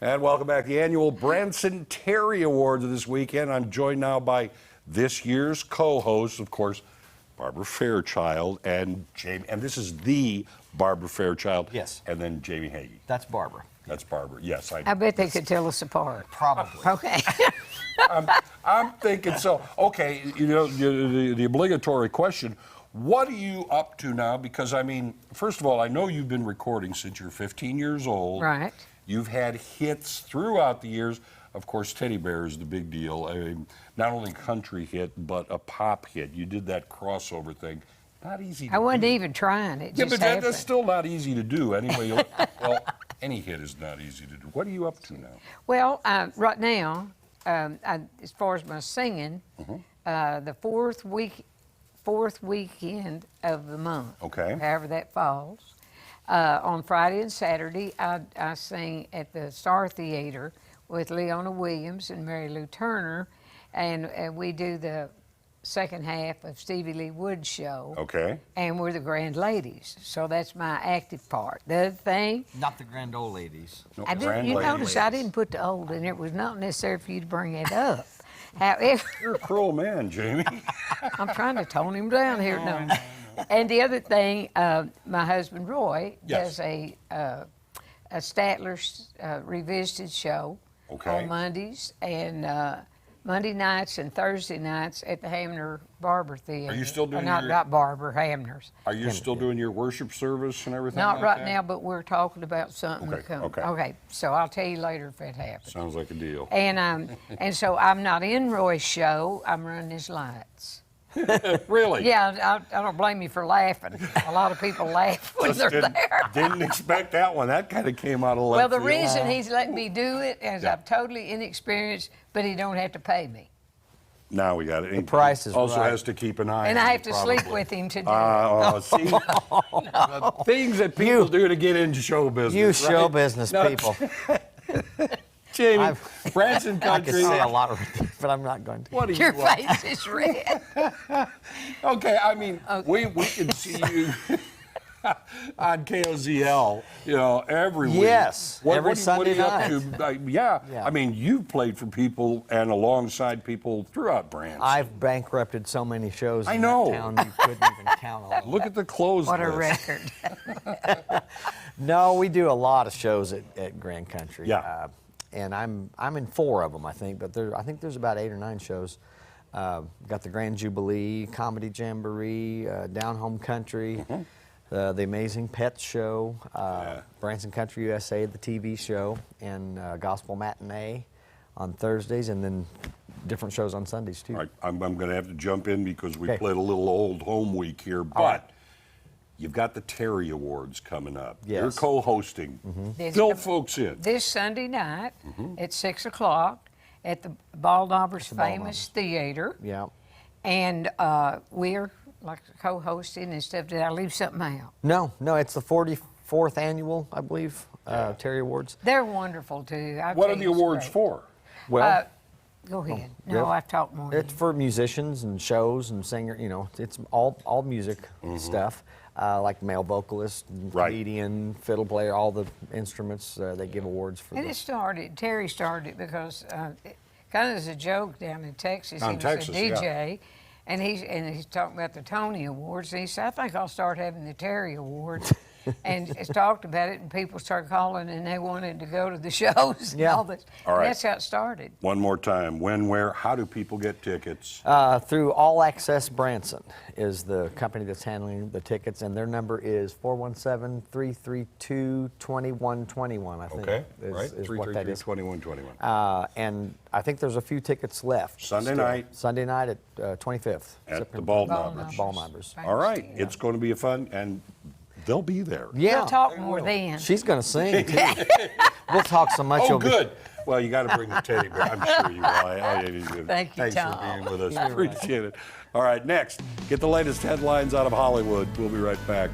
And welcome back. The annual Branson Terry Awards this weekend. I'm joined now by this year's co-host, of course, Barbara Fairchild and Jamie. And this is the Barbara Fairchild. Yes. And then Jamie Hagee. That's Barbara. That's Barbara. Yes, I bet they could tell us apart. Probably. Okay. I'm thinking so. Okay, you know, the obligatory question, what are you up to now? Because, I mean, first of all, I know you've been recording since you're 15 years old. Right. You've had hits throughout the years. Of course, Teddy Bear is the big deal. I mean, not only country hit, but a pop hit. You did that crossover thing. Not easy to do. I wasn't even trying. It Yeah, just but happened. that's still not easy to do. Anyway, well, any hit is not easy to do. What are you up to now? Well, right now, as far as my singing, the fourth weekend of the month, Okay. however that falls, on Friday and Saturday, I sing at the Star Theater with Leona Williams and Mary Lou Turner, and we do the second half of Stevie Lee Wood's show. Okay. And we're the Grand Ladies, so that's my active part. The other thing, Not the grand old ladies. No, I didn't, Grand you Ladies. notice I didn't put the old in. It was not necessary for you to bring it up. However, You're a cruel man, Jamie. I'm trying to tone him down here. No. And the other thing, my husband Roy Yes. does a Statler's Revisited show Okay. on Mondays and Monday nights and Thursday nights at the Hamner Barber Theater. Are you still doing not, your- not Barber, Hamner's. Are you still doing your worship service and everything Not like right that? now, but we're talking about something to Okay, come. okay. So I'll tell you later if it happens. Sounds like a deal. And so I'm not in Roy's show. I'm running his lights. Really? Yeah, I don't blame you for laughing. A lot of people laugh when Just they're there. didn't expect that one. That kind of came out of left Well, the field. reason he's letting me do it is Yeah. I'm totally inexperienced, but he don't have to pay me. Now we got it. The price is also right. has to keep an eye And on I you, have to sleep probably. with him to do it. See? The things that people do to get into show business. You right? show business No, people. Jamie, Branson I could Country. say a lot of it, but I'm not going to. What are Your you up to? face is red. Okay, I mean, we can see you on KOZL, you know, every week. Yes, every Sunday what are you up to? Yeah, Yeah. I mean, you've played for people and alongside people throughout Branson. I've bankrupted so many shows I in know. that town you couldn't even count on. Look at the clothes What a list. record. No, we do a lot of shows at Grand Country. Yeah. And I'm in 4 of them, I think, but I think there's about 8 or 9 shows. Got the Grand Jubilee, Comedy Jamboree, Down Home Country, the Amazing Pets Show, Branson Country USA, the TV show, and Gospel Matinee on Thursdays, and then different shows on Sundays too. All right, I'm going to have to jump in because we Okay. played a little old home week here, but right. you've got the Terry Awards coming up. Yes. You're co-hosting. This- Fill folks in. This Sunday night at 6 o'clock at the Baldnobber's famous theater. Yeah. And we're like co-hosting and stuff. Did I leave something out? No, it's the 44th annual, I believe, Terry Awards. They're wonderful too. I What tell are the you, it's awards great. for? Well, Go ahead. yeah. No, I've talked more. than it's for musicians and shows and singer. You know, it's all music stuff, like male vocalist, Right. comedian, fiddle player, all the instruments. They give awards for. And the- it started, Terry started it because kind of as a joke down in Texas. Down He was Texas, a yeah. DJ, and he's talking about the Tony Awards. And he said, I think I'll start having the Terry Awards. And it's talked about it, and people started calling, and they wanted to go to the shows and Yeah. all this. All And right. that's how it started. One more time. When, where, how do people get tickets? Through All Access Branson is the company that's handling the tickets, and their number is 417-332-2121. I think. Okay, is, right? is what that is. 333-2121. And I think there's a few tickets left. Sunday still. night. Sunday night at 25th. At the Baldnobbers. Baldnobbers. All right, it's going to be a fun, and they'll be there. Yeah. We'll talk more then. She's going to sing, too. We'll talk so much. Oh, you'll be- good. Well, you got to bring the teddy bear. I'm sure you will. Thank you, Thanks Tom. for being with us. Appreciate it. All right, next, get the latest headlines out of Hollywood. We'll be right back.